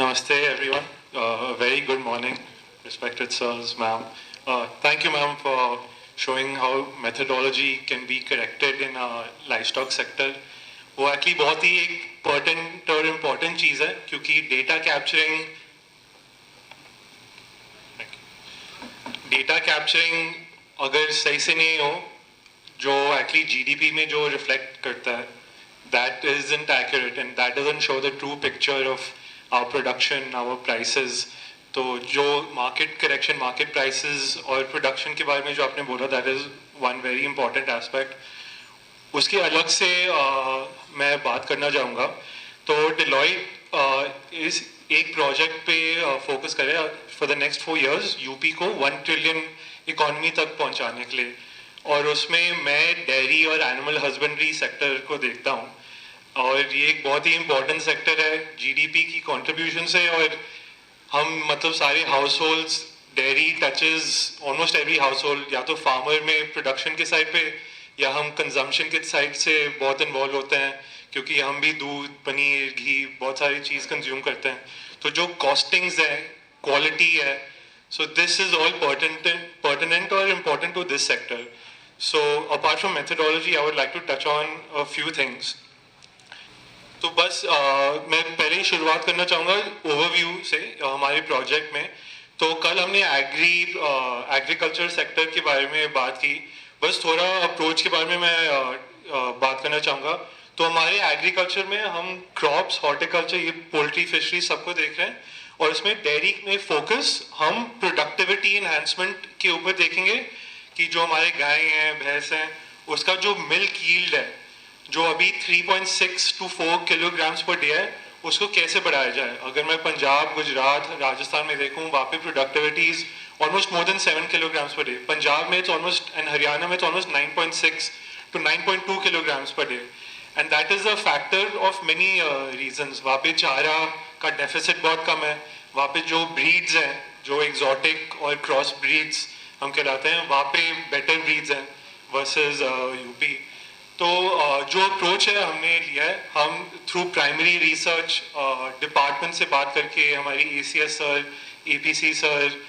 Namaste everyone. Very good morning, respected sirs, ma'am. Thank you, ma'am, for showing how methodology can be corrected in livestock sector. वो actually बहुत ही एक pertinent और important चीज़ है क्योंकि data capturing अगर सही से नहीं हो जो एक्चुअली जीडीपी में जो रिफ्लेक्ट करता है that isn't accurate and that doesn't show the true picture of our production, our prices. तो जो market correction, market prices और production के बारे में जो आपने बोला that is one very important aspect. उसके अलग से मैं बात करना चाहूँगा तो Deloitte इस एक प्रोजेक्ट पे फोकस करे for the next 4 years UP को 1 ट्रिलियन इकोनॉमी तक पहुँचाने के लिए और उसमें मैं डेयरी और एनिमल हस्बेंड्री सेक्टर को देखता हूँ और ये एक बहुत ही इम्पोर्टेंट सेक्टर है जीडीपी की कंट्रीब्यूशन से और हम मतलब सारे house holds dairy touches almost every house hold या तो फार्मर में प्रोडक्शन के साइड पे या हम कंजम्पशन के साइड से बहुत इन्वॉल्व होते हैं क्योंकि हम भी दूध पनीर घी बहुत सारी चीज़ कंज्यूम करते हैं तो जो कॉस्टिंग्स है क्वालिटी है so this is all pertinent or important to this sector. So apart from methodology, I would like to touch on a few things. तो बस मैं पहले ही शुरुआत करना चाहूँगा ओवरव्यू से हमारे प्रोजेक्ट में तो कल हमने एग्रीकल्चर सेक्टर के बारे में बात की बस थोड़ा अप्रोच के बारे में मैं बात करना चाहूँगा तो हमारे एग्रीकल्चर में हम क्रॉप्स हॉर्टिकल्चर ये पोल्ट्री फिशरी सबको देख रहे हैं और इसमें डेयरी में फोकस हम प्रोडक्टिविटी इन्हांसमेंट के ऊपर देखेंगे कि जो हमारे गाय हैं भैंस हैं उसका जो मिल्क यील्ड है जो अभी 3.6 to 4 किलोग्राम्स पर डे है उसको कैसे बढ़ाया जाए अगर मैं पंजाब गुजरात राजस्थान में देखूं वहाँ पे productivity is almost more than 7 kilograms per day Punjab में इट्स ऑलमोस्ट एंड हरियाणा में it's almost 9.6 to 9.2 kilograms per day and that is a factor of many reasons वहाँ पे चारा का डेफिसिट बहुत कम है वहाँ पे जो ब्रीड्स हैं जो एग्जॉटिक और क्रॉस ब्रीड्स हम कहलाते हैं वहाँ पे बेटर ब्रीड्स हैं वर्सेस यूपी तो जो अप्रोच है हमने लिया है हम थ्रू प्राइमरी रिसर्च डिपार्टमेंट से बात करके हमारी एसीएस सर एपीसी सर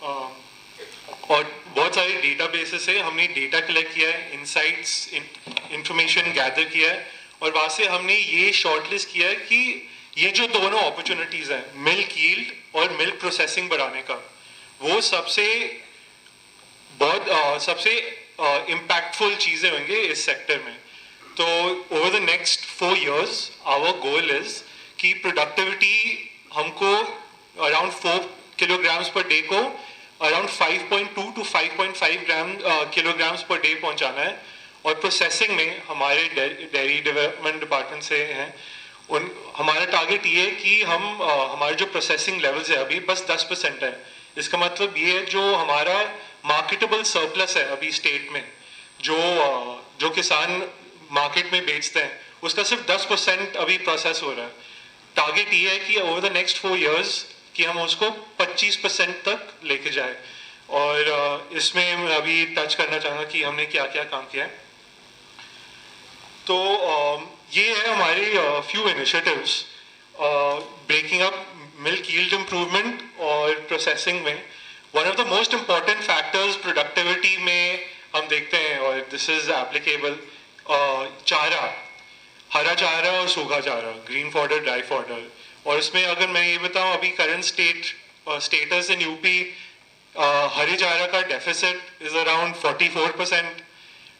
और बहुत सारे डेटाबेसेस से हमने डेटा कलेक्ट किया है इनसाइट्स इंफॉर्मेशन गैदर किया है और वहाँ से हमने ये शॉर्टलिस्ट किया है कि ये जो दोनों अपॉर्चुनिटीज हैं मिल्क यील्ड और मिल्क प्रोसेसिंग बढ़ाने का वो सबसे इम्पैक्टफुल चीजें होंगे इस सेक्टर में तो over the next 4 years our goal is कि प्रोडक्टिविटी हमको अराउंड 4 किलोग्राम्स पर डे को around 5.2 to 5.5 kilograms per day पहुंचाना है और प्रोसेसिंग में हमारे डेयरी डेवलपमेंट डिपार्टमेंट से हैं हमारा टारगेट ये है कि हम हमारे जो प्रोसेसिंग लेवल्स है अभी बस 10% है इसका मतलब ये है जो हमारा मार्केटेबल सरप्लस है अभी स्टेट में जो किसान मार्केट में बेचते हैं उसका सिर्फ 10% अभी प्रोसेस हो रहा है टारगेट ये है कि ओवर द नेक्स्ट 4 years कि हम उसको 25% तक लेके जाए और इसमें मैं अभी टच करना चाहूँगा कि हमने क्या क्या काम किया है तो ये है हमारे few initiatives breaking up milk yield improvement और प्रोसेसिंग में one of the most important factors productivity में हम देखते हैं और दिस इज एप्लीकेबल चारा हरा चारा और सूखा चारा ग्रीन फॉडर ड्राई फॉडर और इसमें अगर मैं ये बताऊं अभी करंट स्टेटस इन यूपी हरे चारा का deficit is around 44%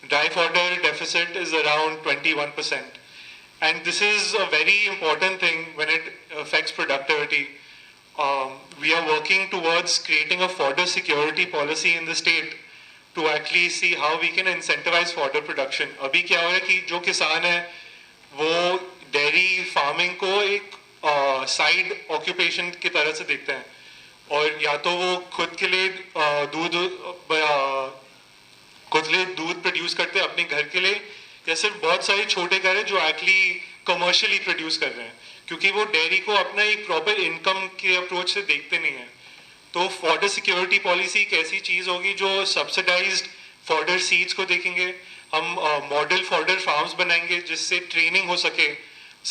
dry fodder deficit is around 21% and this is a very important thing when it affects productivity. We are working towards creating a fodder security policy in the state to actually see how we can incentivize fodder production. अभी क्या हो रहा है कि जो किसान है वो डेयरी फार्मिंग को एक साइड ऑक्यूपेशन की तरह से देखते हैं और या तो वो खुद के लिए दूध प्रोड्यूस करते हैं अपने घर के लिए या सिर्फ बहुत सारे छोटे घर है जो एक्चुअली कमर्शियली प्रोड्यूस कर रहे हैं क्योंकि वो डेयरी को अपना एक प्रॉपर इनकम के अप्रोच से देखते नहीं है तो फॉडर सिक्योरिटी पॉलिसी एक ऐसी चीज होगी जो सब्सिडाइज्ड फॉडर सीड्स को देखेंगे हम मॉडल फॉडर फार्म्स बनाएंगे जिससे ट्रेनिंग हो सके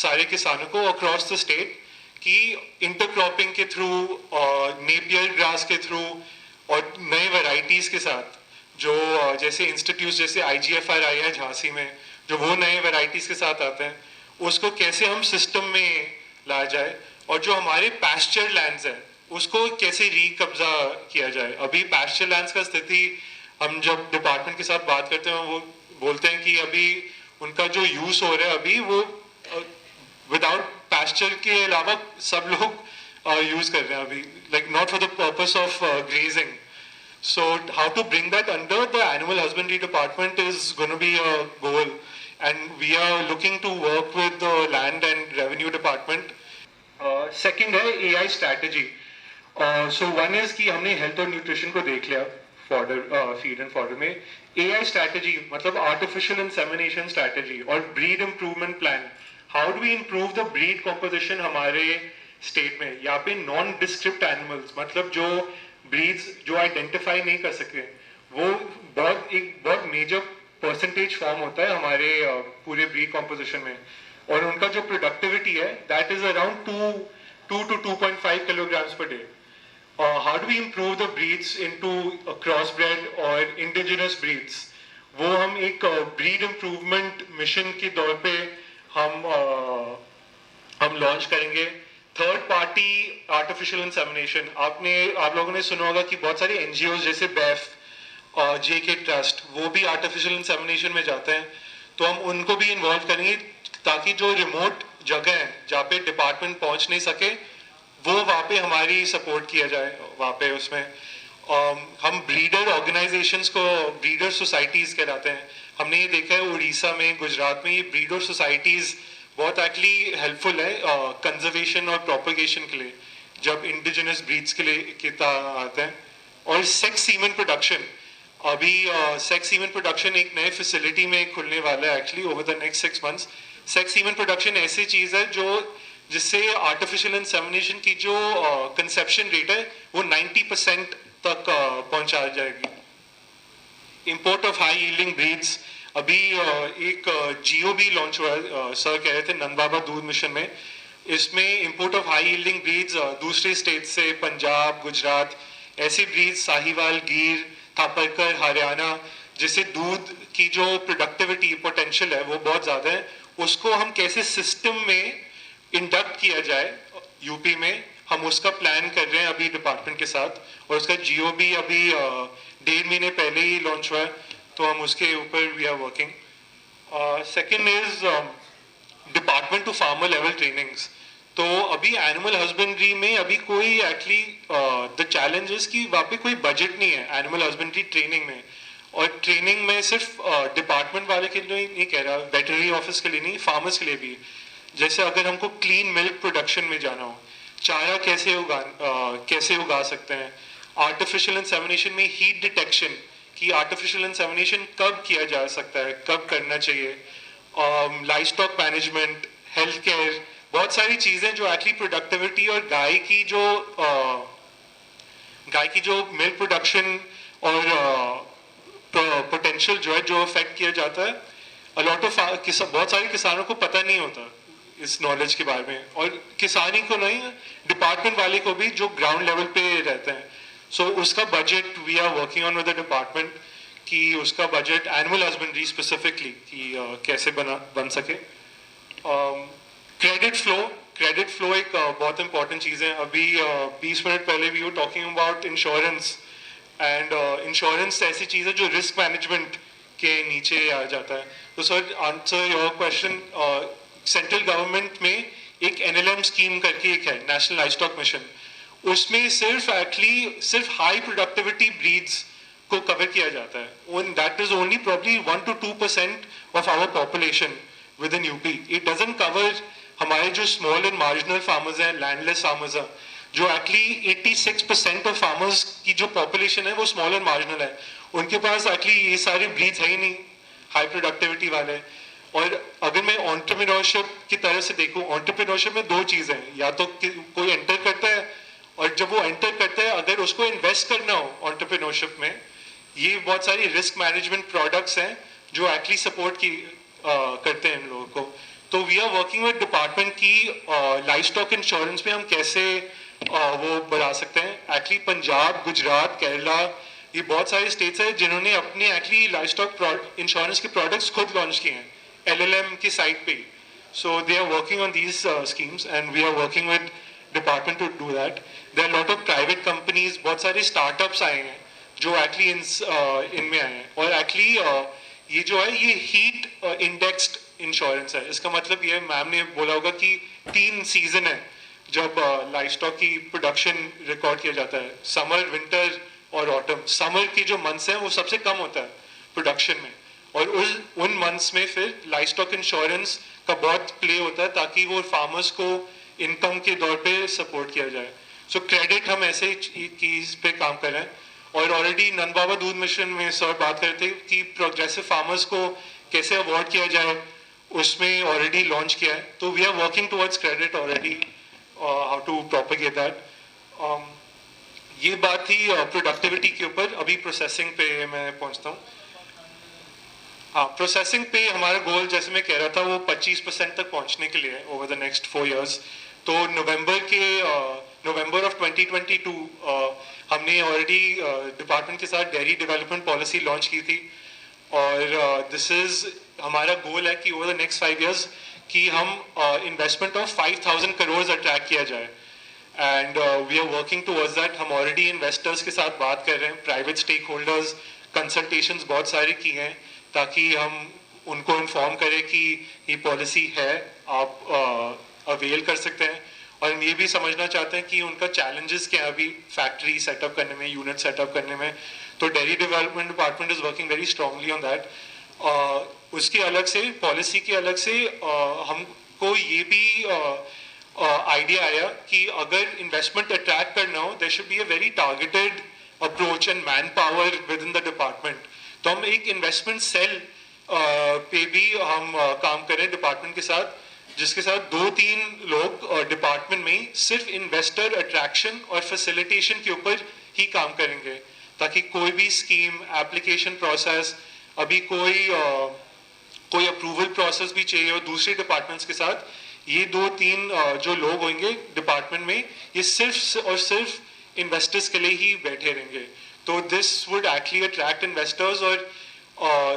सारे किसानों को अक्रॉस द स्टेट कि इंटरक्रॉपिंग के थ्रू, नेपियर ग्रास के थ्रू और नए वैरायटीज़ के साथ जो जैसे इंस्टीट्यूट जैसे IGFR आई है झांसी में, जो वो नए वैरायटीज़ के साथ आते हैं, उसको कैसे हम सिस्टम में लाया जाए, और जो हमारे पैस्चर लैंड्स हैं उसको कैसे रिकब्जा किया जाए। अभी पैस्चर लैंड्स का स्थिति हम जब डिपार्टमेंट के साथ बात करते हैं वो बोलते हैं कि अभी उनका जो यूज हो रहा है अभी वो विदाउट पैस्चर के अलावा सब लोग यूज कर रहे हैं अभी, like not for the purpose of grazing. So how to bring that under the animal husbandry department is going to be a goal, and we are looking to work with the land and revenue department. Second है AI strategy. So one is कि हमने health और nutrition को देख लिया fodder, feed and fodder में. AI strategy मतलब artificial insemination strategy और breed improvement plan. How do we improve the breed composition हमारे state में? यहाँ पे non-descript animals मतलब जो ब्रीड्स जो आइडेंटिफाई नहीं कर सके, वो बहुत मेजर परसेंटेज फॉर्म होता है हमारे पूरे ब्रीड कॉम्पोजिशन में, और उनका जो प्रोडक्टिविटी है that is around 2 to 2.5 kilograms per day. How do we improve the breeds into cross bred और इंडिजिनस ब्रीड्स, वो हम एक ब्रीड इम्प्रूवमेंट मिशन के तौर पे हम लॉन्च करेंगे. थर्ड पार्टी आर्टिफिशियल इंसेमिनेशन, आप लोगों ने सुना होगा कि बहुत सारे एनजीओ जैसे BEF और JK ट्रस्ट वो भी आर्टिफिशियल इंसेमिनेशन में जाते हैं, तो हम उनको भी इन्वॉल्व करेंगे ताकि जो रिमोट जगह है जहाँ पे डिपार्टमेंट पहुंच नहीं सके वो वहाँ पे हमारी सपोर्ट किया जाए. वहाँ पे उसमें हम ब्रीडर ऑर्गेनाइजेशंस को ब्रीडर सोसाइटीज कहलाते हैं. हमने ये देखा है उड़ीसा में, गुजरात में, ये ब्रीडर सोसाइटीज बहुत एक्चुअली हेल्पफुल है कंजर्वेशन और प्रोपगेशन के लिए जब इंडिजिनस ब्रीड्स के लिए आते हैं. और सेक्स सीमेन प्रोडक्शन, अभी सेक्स सीमेन प्रोडक्शन एक नए फैसिलिटी में खुलने वाला है actually over the next 6 months. Sex semen production ऐसी चीज है जिससे आर्टिफिशियल इंसेमिनेशन की जो कंसेप्शन रेट है वो 90% तक पहुंचा जाएगी. Import of high yielding breeds, अभी एक GOB लॉन्च हुआ है, सर कह रहे थे नंद बाबा दूध मिशन में. इसमें import of high yielding breeds दूसरे स्टेट से, पंजाब, गुजरात, ऐसी ब्रीड्स साहिवाल, गिर, थापरकर, हरियाणा, जिससे दूध की जो प्रोडक्टिविटी पोटेंशियल है वो बहुत ज़्यादा है, उसको हम कैसे सिस्टम में इंडक्ट किया जाए यूपी में, हम उसका प्लान कर रहे हैं अभी डिपार्टमेंट के साथ. और उसका GOB अभी 1.5 महीने पहले ही लॉन्च हुआ है, तो हम उसके ऊपर we are working. Second is department to farmer level trainings. तो अभी एनिमल हस्बेंड्री में अभी कोई एक्चुअली द चैलेंज इज कि वहाँ पे कोई बजट नहीं है एनिमल हस्बेंड्री ट्रेनिंग में. और ट्रेनिंग में सिर्फ डिपार्टमेंट वाले के लिए नहीं कह रहा, वेटरनरी ऑफिस के लिए नहीं, फार्मर्स के लिए भी. जैसे अगर हमको क्लीन मिल्क प्रोडक्शन में जाना हो, चारा कैसे उगा सकते हैं, आर्टिफिशियल इंसेमिनेशन में हीट डिटेक्शन कि आर्टिफिशियल इंसेमिनेशन कब किया जा सकता है, कब करना चाहिए, live stock management, health care, बहुत सारी चीजें जो एक्चुअली प्रोडक्टिविटी और गाय की जो मिल्क प्रोडक्शन और पोटेंशियल जो अफेक्ट किया जाता है, बहुत सारे किसानों को पता नहीं होता इस नॉलेज के बारे में, और किसानी को नहीं, डिपार्टमेंट वाले को भी जो ग्राउंड लेवल पे रहते हैं. सो उसका budget we are working on with the department कि उसका बजट एनिमल हस्बेंड्री स्पेसिफिकली कि कैसे बन सके. क्रेडिट फ्लो एक बहुत इंपॉर्टेंट चीज़ है. अभी 20 मिनट पहले we were talking about insurance, and insurance ऐसी चीज़ है जो रिस्क मैनेजमेंट के नीचे आ जाता है. तो sir answer your question, central government में एक NLM स्कीम करके एक है, नेशनल लाइव स्टॉक मिशन, उसमें सिर्फ हाई प्रोडक्टिविटी ब्रीड्स को कवर किया जाता है. That is only probably 1 to 2% of our population within UP. It doesn't cover हमारे जो स्मॉल एंड मार्जिनल फार्मर्स हैं, लैंडलेस फार्मर्स हैं, जो एक्चुअली 86% ऑफ फार्मर्स की जो पॉपुलेशन है वो स्मॉल एंड मार्जिनल है. उनके पास एक्चुअली ये सारे ब्रीड्स है ही नहीं हाई प्रोडक्टिविटी वाले. और अगर मैं एंटरप्रेन्योरशिप की तरह से देखूं, एंटरप्रेन्योरशिप में 2 चीजें हैं, या तो कोई एंटर करता है, और जब वो एंटर करता है अगर उसको इन्वेस्ट करना हो एंटरप्रेन्योरशिप में, ये बहुत सारी रिस्क मैनेजमेंट प्रोडक्ट्स हैं जो एक्चुअली सपोर्ट करते हैं इन लोगों को. तो we are working with department की लाइफ स्टॉक इंश्योरेंस में हम कैसे वो बढ़ा सकते हैं. एक्चुअली पंजाब, गुजरात, केरला, ये बहुत सारे स्टेट्स हैं जिन्होंने अपने एक्चुअली लाइफ स्टॉक इंश्योरेंस के प्रोडक्ट्स खुद लॉन्च किए हैं LLM की साइट पे. So they are working on these schemes and we are working with department to do that. There are a lot of private companies, बहुत सारे startups आए हैं जो actually इनमें आए हैं. और actually ये जो है ये heat indexed insurance है. इसका मतलब ये मैम ने बोला होगा कि 3 सीजन है जब लाइफ स्टॉक की प्रोडक्शन रिकॉर्ड किया जाता है. समर, विंटर और ऑटम. समर की जो मंथ्स हैं वो सबसे कम होता है प्रोडक्शन में, और उन मंथ्स में फिर लाइफ स्टॉक इंश्योरेंस का बहुत प्ले होता है ताकि वो फार्मर्स को इनकम के दौर पे सपोर्ट किया जाए. सो क्रेडिट हम ऐसे चीज पे काम कर रहे हैं. और ऑलरेडी नंद बाबा दूध मिशन में सर बात कर रहे थे कि प्रोग्रेसिव फार्मर्स को कैसे अवॉर्ड किया जाए, उसमें ऑलरेडी लॉन्च किया है. तो we are working towards credit already, how to propagate that. ये बात थी प्रोडक्टिविटी के ऊपर. अभी प्रोसेसिंग पे मैं पहुंचता हूँ. हाँ, प्रोसेसिंग पे हमारा गोल जैसे मैं कह रहा था वो 25% तक पहुंचने के लिए ओवर द नेक्स्ट 4 years. तो नवंबर ऑफ 2022 हमने ऑलरेडी डिपार्टमेंट के साथ डेयरी डेवलपमेंट पॉलिसी लॉन्च की थी. और दिस इज हमारा गोल है कि ओवर द नेक्स्ट 5 years कि हम इन्वेस्टमेंट ऑफ 5,000 crores अट्रैक्ट किया जाए. And we are working towards that. हम ऑलरेडी इन्वेस्टर्स के साथ बात कर रहे हैं, प्राइवेट स्टेक होल्डर्स, कंसल्टेशंस बहुत सारे किए हैं ताकि हम उनको इन्फॉर्म करें कि ये पॉलिसी है, आप अवेल कर सकते हैं. और हम ये भी समझना चाहते हैं कि उनका चैलेंजेस क्या है अभी फैक्ट्री सेटअप करने में, यूनिट सेटअप करने में. तो dairy development department is working very strongly on that. उसके अलग से पॉलिसी के अलग से हमको ये भी आइडिया आया कि अगर इन्वेस्टमेंट अट्रैक्ट करना हो there should be a very targeted approach and manpower within the department. तो हम एक इन्वेस्टमेंट सेल पे भी हम काम करें डिपार्टमेंट के साथ, जिसके साथ 2-3 लोग डिपार्टमेंट में सिर्फ इन्वेस्टर अट्रैक्शन और फैसिलिटेशन के ऊपर ही काम करेंगे, ताकि कोई भी स्कीम, एप्लीकेशन प्रोसेस, अभी कोई अप्रूवल प्रोसेस भी चाहिए हो दूसरे डिपार्टमेंट्स के साथ, ये 2-3 जो लोग होंगे डिपार्टमेंट में ये सिर्फ और सिर्फ इन्वेस्टर्स के लिए ही बैठे रहेंगे. So this would actually attract investors, or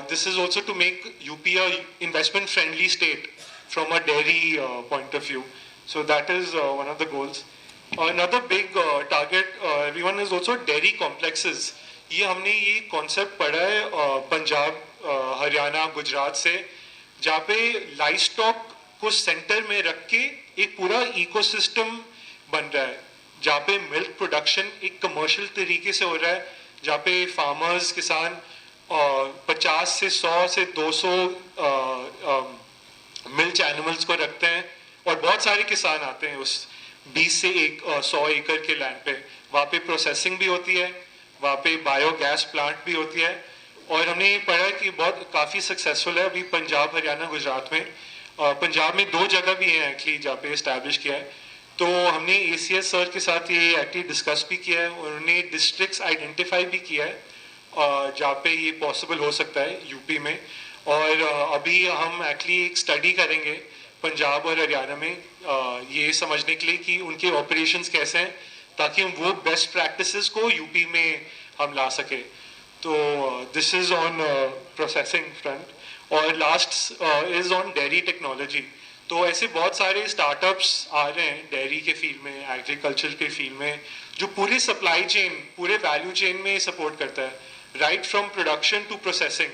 this is also to make UP a investment friendly state from a dairy point of view. So that is one of the goals. Another big target everyone is also dairy complexes. ये हमने ये concept पढ़ा है पंजाब, हरियाणा, गुजरात से, जहाँ पे life stock को centre में रख के एक पूरा इकोसिस्टम बन रहा है, जहाँ पे मिल्क प्रोडक्शन एक कमर्शियल तरीके से हो रहा है, जहाँ पे फार्मर्स, किसान 50 से 100 से 200 मिल्क एनिमल्स को रखते हैं. और बहुत सारे किसान आते हैं उस 20 से 100 एकड़ के लैंड पे. वहाँ पे प्रोसेसिंग भी होती है, वहाँ पे बायोगैस प्लांट भी होती है. और हमने पढ़ा कि बहुत काफ़ी सक्सेसफुल है अभी पंजाब, हरियाणा, गुजरात में. पंजाब में 2 जगह भी हैं एक्चुअली जहाँ पे इस्टेब्लिश किया है. तो हमने ACS सर के साथ ये एक्चुअली डिस्कस भी किया है. उन्होंने डिस्ट्रिक्ट्स आइडेंटिफाई भी किया है जहाँ पे ये पॉसिबल हो सकता है यूपी में. और अभी हम एक्चुअली एक स्टडी करेंगे पंजाब और हरियाणा में ये समझने के लिए कि उनके ऑपरेशंस कैसे हैं, ताकि हम वो बेस्ट प्रैक्टिसेस को यूपी में हम ला सके. तो this is on processing front. और last is on dairy technology. तो ऐसे बहुत सारे स्टार्टअप्स आ रहे हैं डेयरी के फील्ड में, एग्रीकल्चर के फील्ड में, जो पूरे सप्लाई चेन, पूरे वैल्यू चेन में सपोर्ट करता है, right from production to processing.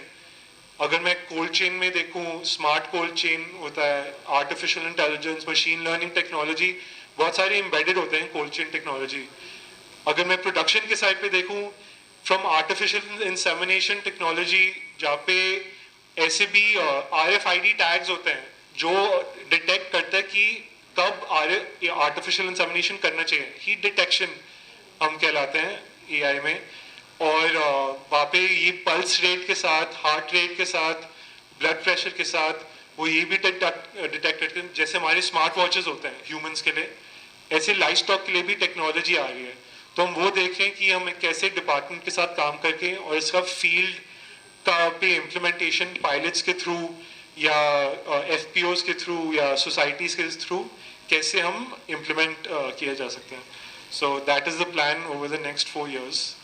अगर मैं कोल्ड चेन में देखूं, स्मार्ट कोल्ड चेन होता है, artificial intelligence, machine learning technology, बहुत सारे एम्बेडेड होते हैं कोल्ड चेन टेक्नोलॉजी. अगर मैं प्रोडक्शन के साइड पे देखूं, फ्रॉम आर्टिफिशियल इंसेमिनेशन टेक्नोलॉजी, जहाँ पे ऐसे भी RFID टैग्स होते हैं जो डिटेक्ट करता है कि कब आर्टिफिशियल इंसेमिनेशन करना चाहिए, हीट डिटेक्शन हम कहलाते हैं AI में. और वहाँ पे ये पल्स रेट के साथ, हार्ट रेट के साथ, ब्लड प्रेशर के साथ वो ये भी डिटेक्ट करते हैं. जैसे हमारे स्मार्ट वॉचेस होते हैं ह्यूमंस के लिए, ऐसे लाइफ स्टॉक के लिए भी टेक्नोलॉजी आ रही है. तो हम वो देखें कि हम कैसे डिपार्टमेंट के साथ काम करके और इसका फील्ड का पे इम्प्लीमेंटेशन पायलट्स के थ्रू या FPOs के थ्रू या सोसाइटीज़ के थ्रू कैसे हम इम्प्लीमेंट किया जा सकते हैं. So that is the plan over the next 4 years.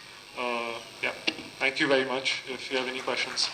Yeah, thank you very much. If you have any questions.